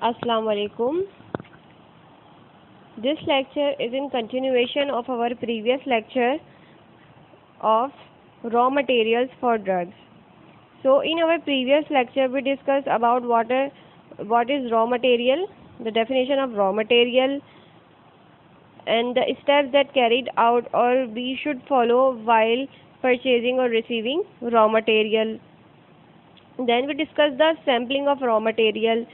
Assalamu alaikum. This lecture is in continuation of our previous lecture of raw materials for drugs. So in our previous lecture we discussed about what is raw material, the definition of raw material, and the steps that carried out or we should follow while purchasing or receiving raw material. Then we discussed the sampling of raw material.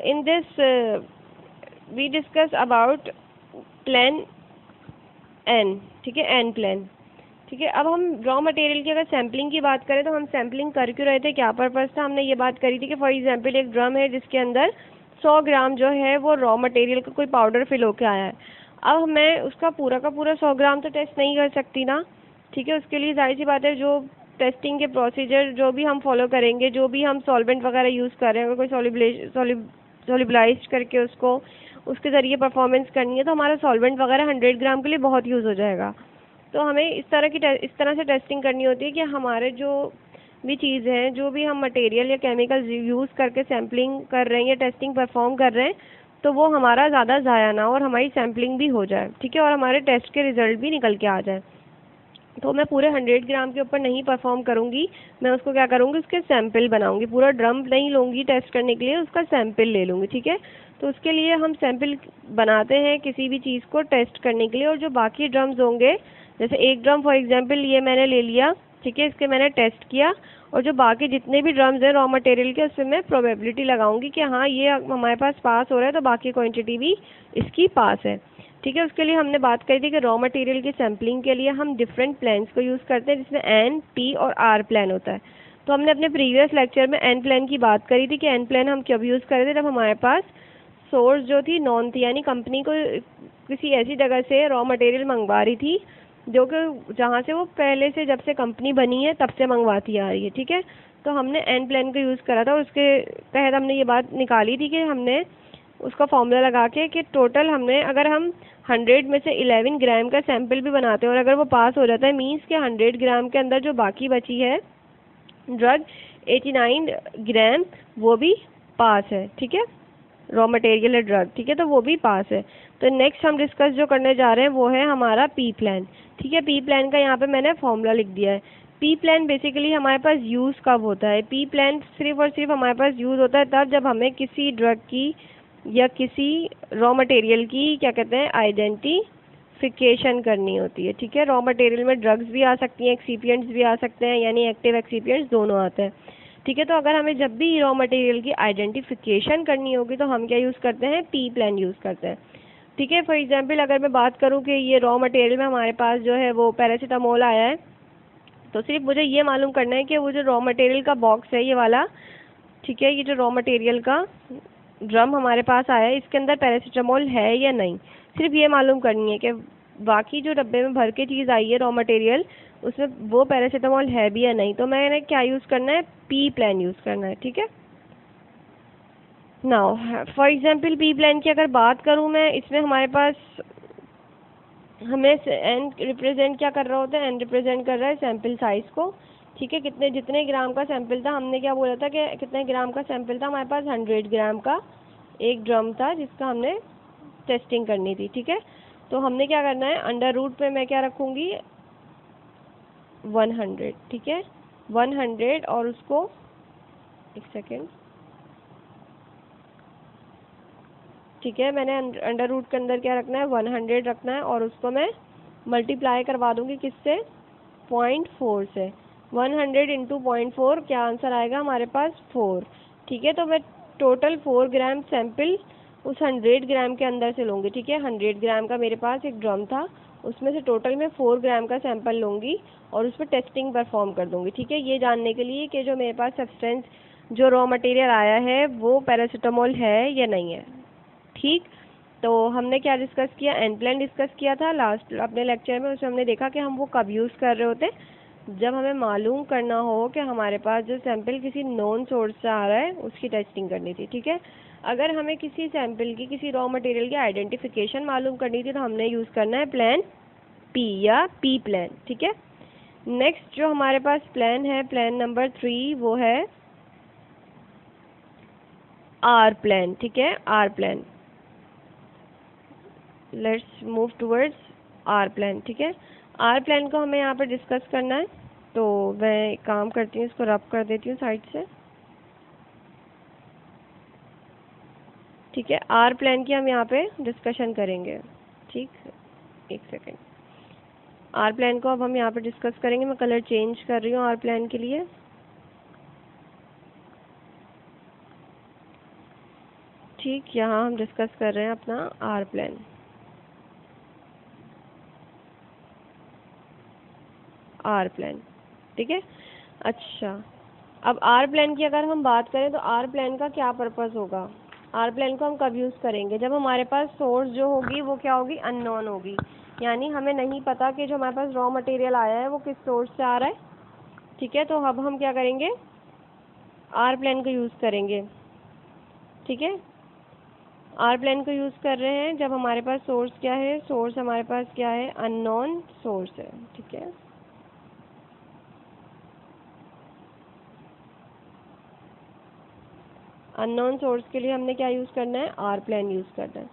In this we discuss about plan N, ठीक है, N plan, ठीक है। अब हम raw material की अगर sampling की बात करें तो हम सैम्पलिंग कर क्यों रहे थे, क्या पर्पज़ था, हमने ये बात करी थी कि फॉर एग्जांपल एक ड्रम है जिसके अंदर 100 ग्राम जो है वो रॉ मटेरियल का कोई पाउडर फिल होके आया है। अब मैं उसका पूरा का पूरा 100 ग्राम तो टेस्ट नहीं कर सकती ना, ठीक है। उसके लिए जाहिर सी बात है जो टेस्टिंग के प्रोसीजर जो भी हम फॉलो करेंगे, जो भी हम सॉल्वेंट वगैरह यूज़ कर रहे हैं, अगर कोई सॉलिबलाइज करके उसके ज़रिए परफॉर्मेंस करनी है तो हमारा सॉल्वेंट वगैरह 100 ग्राम के लिए बहुत यूज़ हो जाएगा। तो हमें इस तरह से टेस्टिंग करनी होती है कि हमारे जो भी चीज़ हैं, जो भी हम मटेरियल या केमिकल यूज़ करके सैम्पलिंग कर रहे हैं या टेस्टिंग परफॉर्म कर रहे हैं तो वो हमारा ज़्यादा ज़ाया ना और हमारी सैम्पलिंग भी हो जाए, ठीक है, और हमारे टेस्ट के रिज़ल्ट भी निकल के आ जाए। तो मैं पूरे 100 ग्राम के ऊपर नहीं परफॉर्म करूँगी, मैं उसको क्या करूँगी, उसके सैंपल बनाऊँगी। पूरा ड्रम नहीं लूँगी टेस्ट करने के लिए, उसका सैंपल ले लूँगी, ठीक है। तो उसके लिए हम सैंपल बनाते हैं किसी भी चीज़ को टेस्ट करने के लिए, और जो बाकी ड्रम्स होंगे, जैसे एक ड्रम फॉर एग्जांपल ये मैंने ले लिया, ठीक है, इसके मैंने टेस्ट किया, और जो बाकी जितने भी ड्रम्स हैं रॉ मटेरियल के उसमें मैं प्रोबेबिलिटी लगाऊंगी कि हाँ ये हमारे पास पास हो रहा है तो बाकी क्वांटिटी भी इसकी पास है, ठीक है। उसके लिए हमने बात करी थी कि रॉ मटेरियल की सैम्पलिंग के लिए हम डिफरेंट प्लान्स को यूज़ करते हैं जिसमें एन, पी और आर प्लान होता है। तो हमने अपने प्रीवियस लेक्चर में एन प्लान की बात करी थी कि एन प्लान हम कब यूज़ कर रहे थे, जब हमारे पास सोर्स जो थी नॉन थी, यानी कंपनी को किसी ऐसी जगह से रॉ मटेरियल मंगवा रही थी जो कि जहाँ से वो पहले से जब से कंपनी बनी है तब से मंगवाती आ रही है, ठीक है। तो हमने एन प्लान का यूज़ करा था और उसके तहत हमने ये बात निकाली थी कि हमने उसका फॉर्मूला लगा के कि टोटल हमने अगर हम 100 में से 11 ग्राम का सैंपल भी बनाते हैं और अगर वो पास हो जाता है, मीन्स के 100 ग्राम के अंदर जो बाकी बची है ड्रग 89 ग्राम वो भी पास है, ठीक है, रॉ मटेरियल है ड्रग, ठीक है, तो वो भी पास है। तो नेक्स्ट हम डिस्कस जो करने जा रहे हैं वो है हमारा पी प्लान, ठीक है। पी प्लान का यहाँ पे मैंने फॉर्मूला लिख दिया है। पी प्लान बेसिकली हमारे पास यूज़ कब होता है, पी प्लान सिर्फ और सिर्फ हमारे पास यूज़ होता है तब जब हमें किसी ड्रग की या किसी रॉ मटेरियल की क्या कहते हैं आइडेंटिफिकेशन करनी होती है, ठीक है। रॉ मटेरियल में ड्रग्स भी आ सकती हैं, एक्सीपिएंट्स भी आ सकते हैं, यानी एक्टिव एक्सीपिएंट्स दोनों आते हैं, ठीक है। तो अगर हमें जब भी रॉ मटेरियल की आइडेंटिफिकेशन करनी होगी तो हम क्या यूज़ करते हैं, पी प्लान यूज़ करते हैं, ठीक है। फॉर एग्जांपल अगर मैं बात करूँ कि ये रॉ मटेरियल में हमारे पास जो है वो पैरासीटामोल आया है, तो सिर्फ मुझे ये मालूम करना है कि वो जो रॉ मटेरियल का बॉक्स है ये वाला, ठीक है, ये जो रॉ मटेरियल का ड्रम हमारे पास आया है इसके अंदर पैरासीटामोल है या नहीं, सिर्फ ये मालूम करनी है कि बाकी जो डब्बे में भर के चीज़ आई है रॉ मटेरियल उसमें वो पैरासीटामोल है भी या नहीं। तो मैंने क्या यूज़ करना है, पी प्लान यूज़ करना है, ठीक है। Now for example P plan की अगर बात करूँ मैं, इसमें हमारे पास हमें एन रिप्रेजेंट क्या कर रहा होता है, एन रिप्रेजेंट कर रहा है सैंपल साइज़ को, ठीक है। जितने ग्राम का सैंपल था, हमने क्या बोला था कि कितने ग्राम का सैंपल था हमारे पास, 100 ग्राम का एक ड्रम था जिसका हमने टेस्टिंग करनी थी, ठीक है। तो हमने क्या करना है, अंडर रूट पे मैं क्या रखूँगी 100, ठीक है, 100, और उसको एक सेकेंड, ठीक है, मैंने अंडर रूट के अंदर क्या रखना है 100 रखना है और उसको मैं मल्टीप्लाई करवा दूंगी किससे, 0.4 से। 100 इंटू 0.4 क्या आंसर आएगा हमारे पास 4, ठीक है। तो मैं टोटल 4 ग्राम सैंपल उस 100 ग्राम के अंदर से लूँगी, ठीक है। 100 ग्राम का मेरे पास एक ड्रम था, उसमें से टोटल मैं 4 ग्राम का सैंपल लूँगी और उस पर टेस्टिंग परफॉर्म कर दूँगी, ठीक है, ये जानने के लिए कि जो मेरे पास सब्सटेंस जो रॉ मटेरियल आया है वो पैरासीटामोल है या नहीं है, ठीक। तो हमने क्या डिस्कस किया, एन प्लान डिस्कस किया था लास्ट अपने लेक्चर में, उसमें हमने देखा कि हम वो कब यूज़ कर रहे होते, जब हमें मालूम करना हो कि हमारे पास जो सैंपल किसी नॉन सोर्स से आ रहा है उसकी टेस्टिंग करनी थी, ठीक है। अगर हमें किसी सैंपल की किसी रॉ मटेरियल की आइडेंटिफिकेशन मालूम करनी थी तो हमने यूज़ करना है प्लान पी या पी प्लान, ठीक है। नेक्स्ट जो हमारे पास प्लान है, प्लान नंबर 3, वो है आर प्लान, ठीक है, R plan. Let's move towards R plan, ठीक है। आर प्लान को हमें यहाँ पर डिस्कस करना है, तो मैं एक काम करती हूँ, इसको रब कर देती हूँ साइड से, ठीक है। आर प्लान की हम यहाँ पे डिस्कशन करेंगे, ठीक। एक सेकेंड, आर प्लान को अब हम यहाँ पे डिस्कस करेंगे। मैं कलर चेंज कर रही हूँ आर प्लान के लिए, ठीक। यहाँ हम डिस्कस कर रहे हैं अपना आर प्लान, आर प्लान, ठीक है। अच्छा, अब आर प्लान की अगर हम बात करें तो आर प्लान का क्या पर्पस होगा। आर प्लान को हम कब यूज़ करेंगे, जब हमारे पास सोर्स जो होगी वो क्या होगी, अननोन होगी, यानी हमें नहीं पता कि जो हमारे पास रॉ मटेरियल आया है वो किस सोर्स से आ रहा है, ठीक है। तो अब हम क्या करेंगे, आर प्लान को यूज़ करेंगे, ठीक है। आर प्लान को यूज़ कर रहे हैं जब हमारे पास सोर्स क्या है, सोर्स हमारे पास क्या है, अननोन सोर्स है, ठीक है। अननोन सोर्स के लिए हमने क्या यूज़ करना है, आर प्लान यूज़ करना है,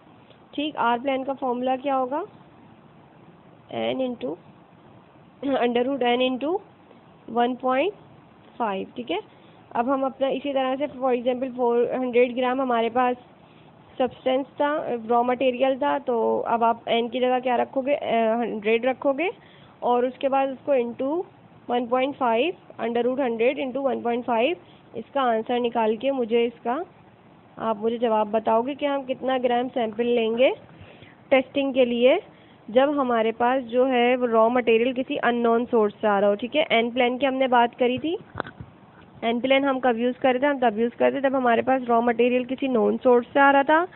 ठीक। आर प्लान का फॉर्मूला क्या होगा, n इंटू √n/1.5, ठीक है। अब हम अपना इसी तरह से फॉर एग्जांपल 400 ग्राम हमारे पास सब्सटेंस था, रॉ मटेरियल था, तो अब आप n की जगह क्या रखोगे, 100 रखोगे, और उसके बाद उसको इंटू 1.5, √100 इंटू 1.5, इसका आंसर निकाल के मुझे इसका आप मुझे जवाब बताओगे कि हम कितना ग्राम सैंपल लेंगे टेस्टिंग के लिए, जब हमारे पास जो है वो रॉ मटेरियल किसी अननोन सोर्स से आ रहा हो, ठीक है। एन प्लान की हमने बात करी थी, एन प्लान हम कब यूज़ करते थे, हम तब यूज़ करते जब हमारे पास रॉ मटेरियल किसी नोन सोर्स से आ रहा था।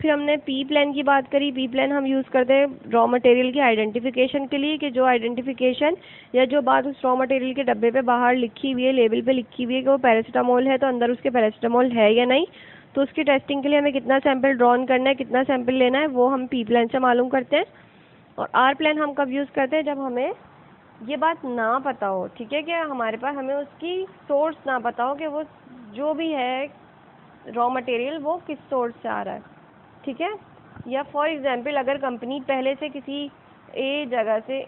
फिर हमने पी प्लान की बात करी, पी प्लान हम यूज़ करते हैं रॉ मटेरियल की आइडेंटिफिकेशन के लिए, कि जो आइडेंटिफिकेशन या जो बात उस रॉ मटेरियल के डब्बे पे बाहर लिखी हुई है, लेबल पे लिखी हुई है कि वो पैरासीटामोल है, तो अंदर उसके पैरासीटामोल है या नहीं, तो उसकी टेस्टिंग के लिए हमें कितना सैंपल ड्रॉन करना है, कितना सैंपल लेना है, वो हम पी प्लान से मालूम करते हैं। और आर प्लान हम कब यूज़ करते हैं, जब हमें ये बात ना पता हो, ठीक है, कि हमारे पास हमें उसकी सोर्स ना पता हो कि वो जो भी है रॉ मटेरियल वो किस सोर्स से आ रहा है, ठीक है। या फॉर एग्जांपल अगर कंपनी पहले से किसी ए जगह से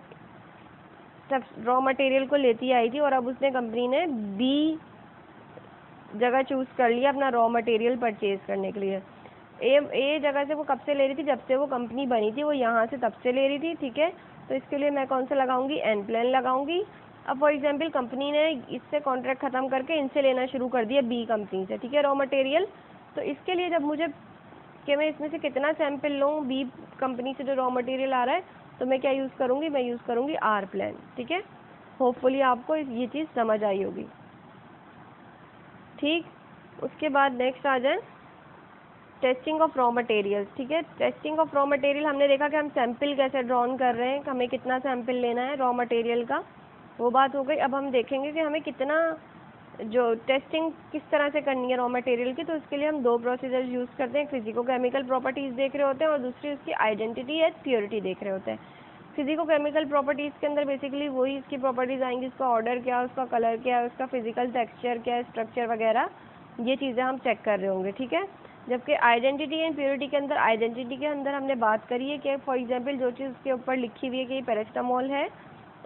सब रॉ मटेरियल को लेती आई थी और अब उसने कंपनी ने बी जगह चूज़ कर लिया अपना रॉ मटेरियल परचेज करने के लिए। ए जगह से वो कब से ले रही थी, जब से वो कंपनी बनी थी वो यहाँ से तब से ले रही थी, ठीक है। तो इसके लिए मैं कौन सा लगाऊंगी, एन प्लान लगाऊंगी। अब फॉर एग्जांपल कंपनी ने इससे कॉन्ट्रैक्ट ख़त्म करके इनसे लेना शुरू कर दिया बी कंपनी से, ठीक है, रॉ मटेरियल। तो इसके लिए जब मुझे कि मैं इसमें से कितना सैंपल लूँ बी कंपनी से जो रॉ मटेरियल आ रहा है, तो मैं क्या यूज़ करूँगी, मैं यूज़ करूँगी आर प्लान, ठीक है। होपफुली आपको ये चीज़ समझ आई होगी, ठीक। उसके बाद नेक्स्ट आ जाए टेस्टिंग ऑफ रॉ मटेरियल्स, ठीक है। टेस्टिंग ऑफ रॉ मटेरियल हमने देखा कि हम सैंपल कैसे ड्रॉन कर रहे हैं, हमें कितना सैंपल लेना है रॉ मटेरियल का, वो बात हो गई। अब हम देखेंगे कि हमें कितना जो टेस्टिंग किस तरह से करनी है रॉ मटेरियल की, तो उसके लिए हम दो प्रोसीजर यूज़ करते हैं। फिजिको केमिकल प्रॉपर्टीज़ देख रहे होते हैं और दूसरी उसकी आइडेंटिटी या प्योरिटी देख रहे होते हैं। फिजिको केमिकल प्रॉपर्टीज़ के अंदर बेसिकली वही इसकी प्रॉपर्टीज़ आएंगी, उसका ऑर्डर क्या है, उसका कलर क्या है, उसका फिजिकल टेक्सचर क्या है, स्ट्रक्चर वगैरह, ये चीज़ें हम चेक कर रहे होंगे, ठीक है। जबकि आइडेंटिटी एंड प्योरिटी के अंदर, आइडेंटिटी के अंदर हमने बात करी है कि फॉर एग्जांपल जो चीज़ उसके ऊपर लिखी हुई है कि ये पैरासीटामोल है,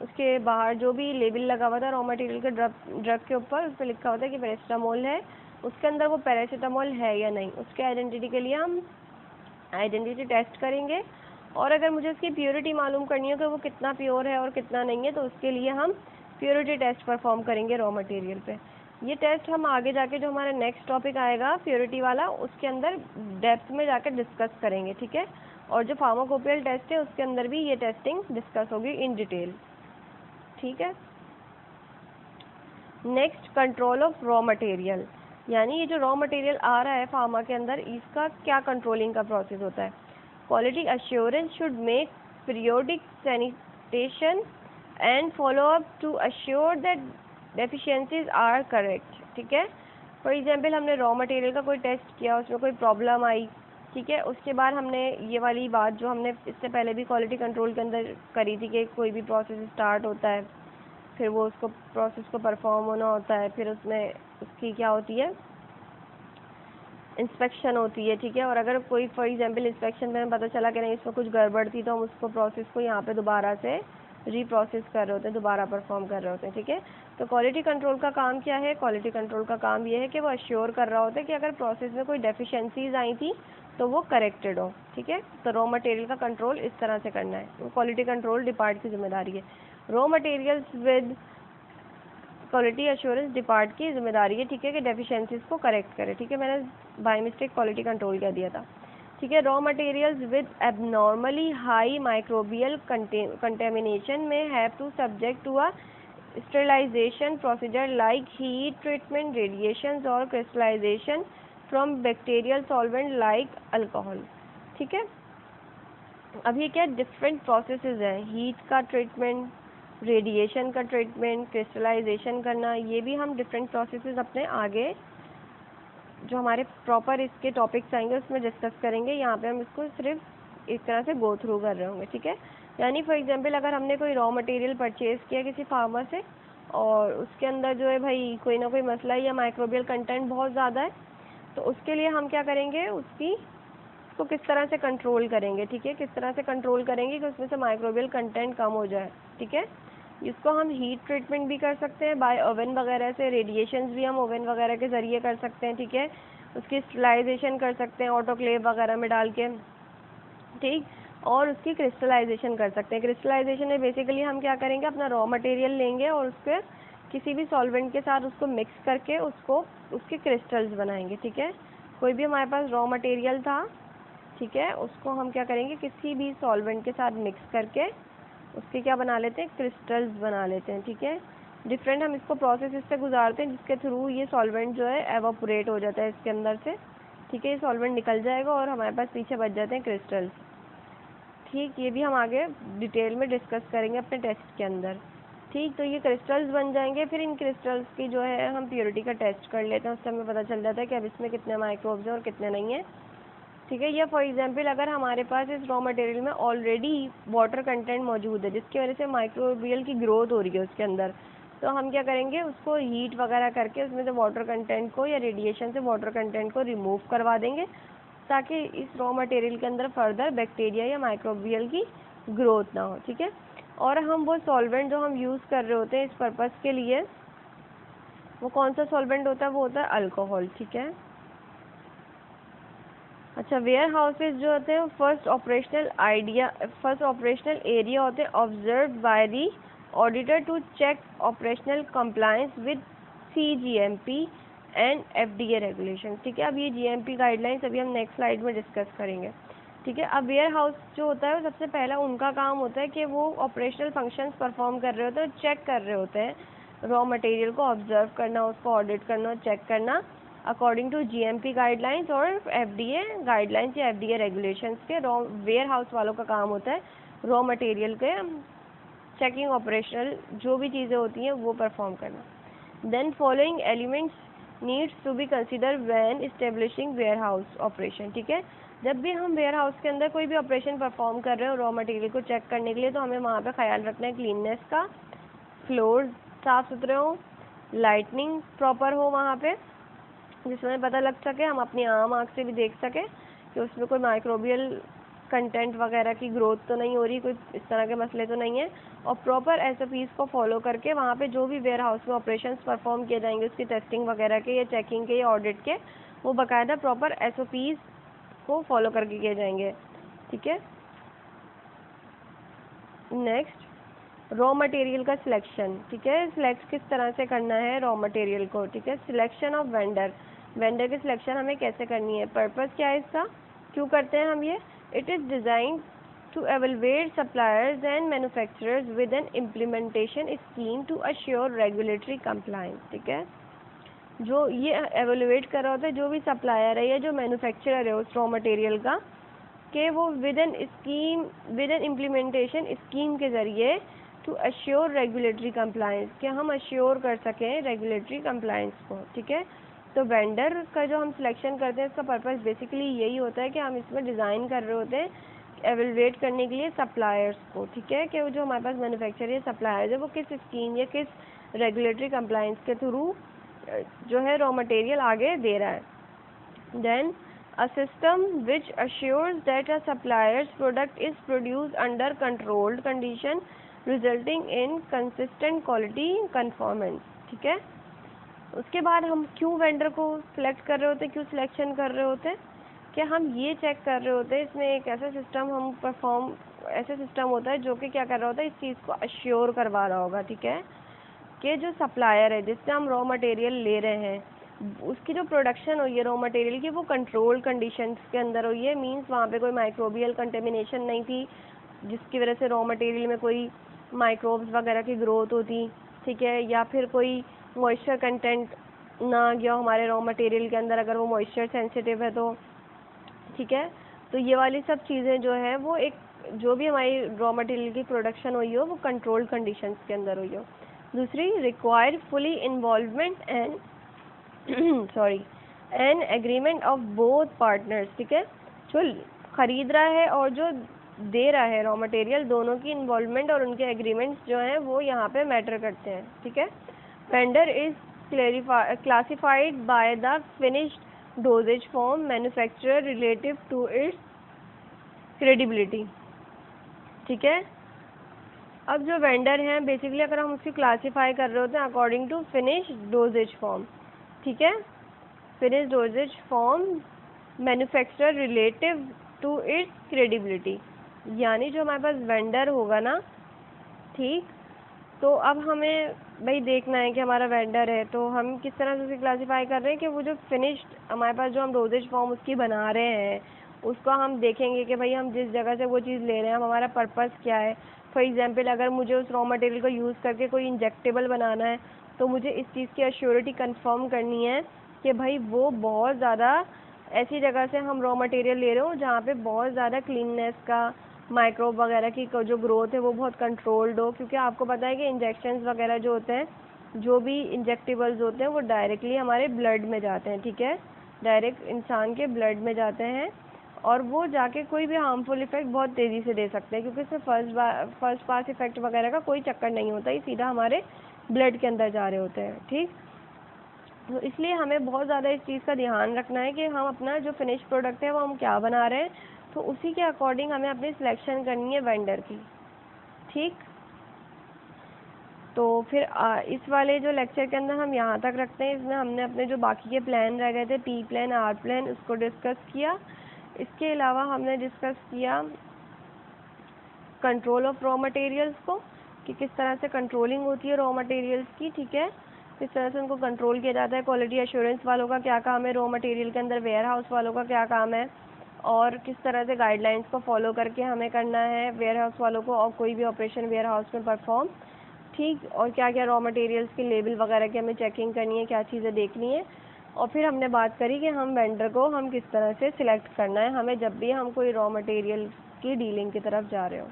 उसके बाहर जो भी लेबल लगा हुआ था रॉ मटेरियल के ड्रग के ऊपर, उस पर लिखा होता है कि पैरासीटामोल है, उसके अंदर वो पैरासीटामोल है या नहीं, उसके आइडेंटिटी के लिए हम आइडेंटिटी टेस्ट करेंगे। और अगर मुझे उसकी प्योरिटी मालूम करनी हो कि वो कितना प्योर है और कितना नहीं है, तो उसके लिए हम प्योरिटी टेस्ट परफॉर्म करेंगे रॉ मटेरियल पे। ये टेस्ट हम आगे जाके जो हमारा नेक्स्ट टॉपिक आएगा प्योरिटी वाला, उसके अंदर डेप्थ में जाकर डिस्कस करेंगे, ठीक है। और जो फार्माकोपियल टेस्ट है उसके अंदर भी ये टेस्टिंग डिस्कस होगी इन डिटेल, ठीक है। Next, control of raw material, यानी ये जो रॉ मटेरियल आ रहा है फार्मा के अंदर, इसका क्या कंट्रोलिंग का प्रोसेस होता है। Quality assurance should make periodic sanitation and follow up to assure that deficiencies are correct, ठीक है। फॉर एग्जांपल हमने रॉ मटेरियल का कोई टेस्ट किया, उसमें कोई प्रॉब्लम आई, ठीक है, उसके बाद हमने ये वाली बात जो हमने इससे पहले भी क्वालिटी कंट्रोल के अंदर करी थी कि कोई भी प्रोसेस स्टार्ट होता है, फिर वो उसको प्रोसेस को परफॉर्म होना होता है, फिर उसमें उसकी क्या होती है इंस्पेक्शन होती है, ठीक है। और अगर कोई फॉर एग्जांपल इंस्पेक्शन में पता चला कि नहीं इसमें कुछ गड़बड़ थी, तो हम उसको प्रोसेस को यहाँ पे दोबारा से रीप्रोसेस कर रहे होते हैं, दोबारा परफॉर्म कर रहे होते हैं, ठीक है। तो क्वालिटी कंट्रोल का काम क्या है? क्वालिटी कंट्रोल का काम ये है कि वो अश्योर कर रहा होता है कि अगर प्रोसेस में कोई डेफिशिएंसीज आई थी तो वो करेक्टेड हो, ठीक है। तो रॉ मटेरियल का कंट्रोल इस तरह से करना है, तो क्वालिटी कंट्रोल डिपार्ट की जिम्मेदारी है। Raw materials with quality assurance depart की जिम्मेदारी है, ठीक है, कि डेफिशिएंसीज को करेक्ट करे, ठीक है। मैंने बाय मिस्टेक क्वालिटी कंट्रोल कह दिया था, ठीक है। Raw materials with abnormally high microbial contamination may have to subject to a sterilisation procedure like heat treatment, radiations और crystallisation from bacterial solvent like alcohol, ठीक है। अब ये क्या डिफरेंट प्रोसेसेस हैं, हीट का ट्रीटमेंट, रेडिएशन का ट्रीटमेंट, क्रिस्टलाइजेशन करना, ये भी हम डिफरेंट प्रोसेसेस अपने आगे जो हमारे प्रॉपर इसके टॉपिक्स आएंगे उसमें डिस्कस करेंगे। यहाँ पे हम इसको सिर्फ इस तरह से गो थ्रू कर रहे होंगे, ठीक है। यानी फॉर एग्जांपल अगर हमने कोई रॉ मटेरियल परचेज किया किसी फार्मर से और उसके अंदर जो है भाई कोई ना कोई मसला है या माइक्रोबियल कंटेंट बहुत ज़्यादा है, तो उसके लिए हम क्या करेंगे, उसको किस तरह से कंट्रोल करेंगे, ठीक है। किस तरह से कंट्रोल करेंगे कि उसमें से माइक्रोबियल कंटेंट कम हो जाए, ठीक है। इसको हम हीट ट्रीटमेंट भी कर सकते हैं बाय ओवन वगैरह से, रेडिएशंस भी हम ओवन वगैरह के ज़रिए कर सकते हैं, ठीक है। उसकी स्टेरिलाइजेशन कर सकते हैं ऑटोक्लेव वगैरह में डाल के, ठीक। और उसकी क्रिस्टलाइजेशन कर सकते हैं। क्रिस्टलाइजेशन में बेसिकली हम क्या करेंगे, अपना रॉ मटेरियल लेंगे और उसके किसी भी सॉल्वेंट के साथ उसको मिक्स करके उसके क्रिस्टल्स बनाएंगे, ठीक है। कोई भी हमारे पास रॉ मटेरियल था, ठीक है, उसको हम क्या करेंगे, किसी भी सॉल्वेंट के साथ मिक्स करके उसके क्या बना लेते हैं, क्रिस्टल्स बना लेते हैं, ठीक है। डिफरेंट हम इसको प्रोसेस से गुजारते हैं जिसके थ्रू ये सॉल्वेंट जो है एवापोरेट हो जाता है इसके अंदर से, ठीक है। ये सॉल्वेंट निकल जाएगा और हमारे पास पीछे बच जाते हैं क्रिस्टल्स, ठीक। ये भी हम आगे डिटेल में डिस्कस करेंगे अपने टेस्ट के अंदर, ठीक। तो ये क्रिस्टल्स बन जाएंगे, फिर इन क्रिस्टल्स की जो है हम प्योरिटी का टेस्ट कर लेते हैं, उससे हमें पता चल जाता है कि अब इसमें कितने माइक्रोब्स हैं और कितने नहीं हैं, ठीक है। या फॉर एग्जांपल अगर हमारे पास इस रॉ मटेरियल में ऑलरेडी वाटर कंटेंट मौजूद है जिसकी वजह से माइक्रोबियल की ग्रोथ हो रही है उसके अंदर, तो हम क्या करेंगे, उसको हीट वगैरह करके उसमें से वाटर कंटेंट को या रेडिएशन से वाटर कंटेंट को रिमूव करवा देंगे ताकि इस रॉ मटेरियल के अंदर फर्दर बैक्टीरिया या माइक्रोबियल की ग्रोथ ना हो, ठीक है। और हम वो सॉल्वेंट जो हम यूज़ कर रहे होते हैं इस पर्पज़ के लिए, वो कौन सा सॉल्वेंट होता है, वो होता है अल्कोहल, ठीक है। अच्छा, वेयर हाउसेज जो होते हैं फर्स्ट ऑपरेशनल एरिया होते हैं observe by the auditor to check operational compliance with CGMP and FDA regulation, ठीक है। अब ये GMP गाइडलाइंस अभी हम नेक्स्ट स्लाइड में डिस्कस करेंगे, ठीक है। अब वेयर हाउस जो होता है वो सबसे पहला उनका काम होता है कि वो ऑपरेशनल फंक्शंस परफॉर्म कर रहे होते हैं, चेक कर रहे होते हैं रॉ मटेरियल को, ऑब्जर्व करना, उसको ऑडिट करना, चेक करना अकॉर्डिंग टू GMP गाइडलाइंस और FDA गाइडलाइंस या FDA रेगुलेशंस के। रॉ वेयर हाउस वालों का काम होता है रॉ मटेरियल के चेकिंग, ऑपरेशनल जो भी चीज़ें होती हैं वो परफॉर्म करना। Then following elements needs to be consider when establishing warehouse operation, ठीक है। जब भी हम वेयर हाउस के अंदर कोई भी ऑपरेशन परफॉर्म कर रहे हो रॉ मटेरियल को चेक करने के लिए, तो हमें वहाँ पे ख्याल रखना है क्लीननेस का, फ्लोर साफ़ सुथरे हो, लाइटनिंग प्रॉपर हो वहाँ पे जिसमें पता लग सके, हम अपनी आम आँख से भी देख सकें कि उसमें कोई माइक्रोबियल कंटेंट वगैरह की ग्रोथ तो नहीं हो रही, कोई इस तरह के मसले तो नहीं है। और प्रॉपर SOPs को फॉलो करके वहाँ पे जो भी वेयर हाउस में ऑपरेशंस परफॉर्म किए जाएंगे उसकी टेस्टिंग वगैरह के या चेकिंग के या ऑडिट के, वो बाकायदा प्रॉपर SOPs को फॉलो करके किए जाएंगे, ठीक है। नेक्स्ट रॉ मटेरियल का सिलेक्शन, ठीक है। सिलेक्ट किस तरह से करना है रॉ मटेरियल को, ठीक है। सिलेक्शन ऑफ वेंडर की सिलेक्शन हमें कैसे करनी है, पर्पस क्या है इसका, क्यों करते हैं हम ये। It is design to evaluate suppliers and manufacturers with an implementation scheme to assure regulatory compliance, ठीक है। जो ये एवेलुएट कर रहा होता है जो भी सप्लायर है या जो मैन्युफैक्चरर है उस रॉ मटेरियल का, कि वो विद एन इम्प्लीमेंटेशन स्कीम के ज़रिए टू अश्योर रेगुलेटरी कंप्लायंस, कि हम अश्योर कर सकें रेगुलेटरी कंप्लायंस को, ठीक है। तो वेंडर का जो हम सिलेक्शन करते हैं इसका पर्पस बेसिकली यही होता है कि हम इसमें डिज़ाइन कर रहे होते हैं एवेलुएट करने के लिए सप्लायर्स को, ठीक है, कि वो जो हमारे पास मैन्युफैक्चरर या सप्लायर्स है वो किस स्कीम या किस रेगुलेटरी कंप्लायंस के थ्रू जो है रॉ मटेरियल आगे दे रहा है। Then a system which assures that a supplier's product is produced under controlled condition resulting in consistent quality conformance. ठीक है, उसके बाद हम क्यों वेंडर को सिलेक्ट कर रहे होते हैं, क्यों सिलेक्शन कर रहे होते हैं, कि हम ये चेक कर रहे होते हैं इसमें एक ऐसा सिस्टम हम परफॉर्म, ऐसा सिस्टम होता है जो कि क्या कर रहा होता है, इस चीज़ को अश्योर करवा रहा होगा, ठीक है, कि जो सप्लायर है जिससे हम रॉ मटेरियल ले रहे हैं उसकी जो प्रोडक्शन हुई है रॉ मटेरियल की वो कंट्रोल कंडीशंस के अंदर हुई है। मींस वहाँ पे कोई माइक्रोबियल कंटेमिनेशन नहीं थी जिसकी वजह से रॉ मटेरियल में कोई माइक्रोब्स वगैरह की ग्रोथ होती, ठीक है, या फिर कोई मॉइस्चर कंटेंट ना आ गया हमारे रॉ मटेरियल के अंदर अगर वो मॉइस्चर सेंसिटिव है तो, ठीक है। तो ये वाली सब चीज़ें जो है वो एक जो भी हमारी रॉ मटेरियल की प्रोडक्शन हुई हो वो कंट्रोल्ड कंडीशंस के अंदर हुई हो। दूसरी, require fully involvement and sorry an agreement of both partners, ठीक है, जो खरीद रहा है और जो दे रहा है रॉ मटेरियल दोनों की इन्वॉल्वमेंट और उनके एग्रीमेंट्स जो हैं वो यहाँ पे मैटर करते हैं, ठीक है। Vendor is classified by the finished dosages form manufacturer relative to its credibility, ठीक है। अब जो वेंडर हैं बेसिकली अगर हम उसकी क्लासीफाई कर रहे होते हैं according to finished dosages form, ठीक है, finished dosages form manufacturer relative to its credibility, यानी जो हमारे पास वेंडर होगा ना, ठीक, तो अब हमें भाई देखना है कि हमारा वेंडर है तो हम किस तरह से उसे क्लासीफाई कर रहे हैं कि वो जो फिनिश्ड हमारे पास जो हम डोजेज फॉर्म उसकी बना रहे हैं उसको हम देखेंगे कि भाई हम जिस जगह से वो चीज़ ले रहे हैं हमारा पर्पस क्या है। फॉर एग्जांपल अगर मुझे उस रॉ मटेरियल को यूज़ करके कोई इंजेक्टेबल बनाना है तो मुझे इस चीज़ की अश्योरिटी कंफर्म करनी है कि भाई वो बहुत ज़्यादा ऐसी जगह से हम रॉ मटेरियल ले रहे हो जहाँ पे बहुत ज़्यादा क्लीननेस का माइक्रोब वगैरह की जो ग्रोथ है वो बहुत कंट्रोल्ड हो, क्योंकि आपको पता है कि इंजेक्शंस वगैरह जो होते हैं, जो भी इंजेक्टेबल्स होते हैं वो डायरेक्टली हमारे ब्लड में जाते हैं, ठीक है, डायरेक्ट इंसान के ब्लड में जाते हैं और वो जाके कोई भी हार्मफुल इफेक्ट बहुत तेज़ी से दे सकते हैं क्योंकि इसमें फर्स्ट पास इफेक्ट वगैरह का कोई चक्कर नहीं होता, ये सीधा हमारे ब्लड के अंदर जा रहे होते हैं, ठीक। तो इसलिए हमें बहुत ज़्यादा इस चीज़ का ध्यान रखना है कि हम अपना जो फिनिश प्रोडक्ट है वो हम क्या बना रहे हैं, तो उसी के अकॉर्डिंग हमें अपनी सिलेक्शन करनी है वेंडर की, ठीक। तो फिर इस वाले जो लेक्चर के अंदर हम यहाँ तक रखते हैं। इसमें हमने अपने जो बाकी के प्लान रह गए थे पी प्लान आर प्लान उसको डिस्कस किया। इसके अलावा हमने डिस्कस किया कंट्रोल ऑफ रॉ मटेरियल्स को, कि किस तरह से कंट्रोलिंग होती है रॉ मटेरियल्स की, ठीक है, किस तरह से उनको कंट्रोल किया जाता है। क्वालिटी एश्योरेंस वालों का क्या काम है, रॉ मटेरियल के अंदर वेयर हाउस वालों का क्या काम है और किस तरह से गाइडलाइंस को फॉलो करके हमें करना है वेयर हाउस वालों को और कोई भी ऑपरेशन वेयर हाउस में परफॉर्म, ठीक, और क्या क्या रॉ मटेरियल्स की लेबल वगैरह की हमें चेकिंग करनी है, क्या चीज़ें देखनी है। और फिर हमने बात करी कि हम वेंडर को हम किस तरह से सिलेक्ट करना है हमें जब भी हम कोई रॉ मटेरियल की डीलिंग की तरफ जा रहे हो,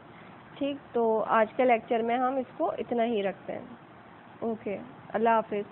ठीक। तो आज के लेक्चर में हम इसको इतना ही रखते हैं। ओके, अल्लाह हाफिज़।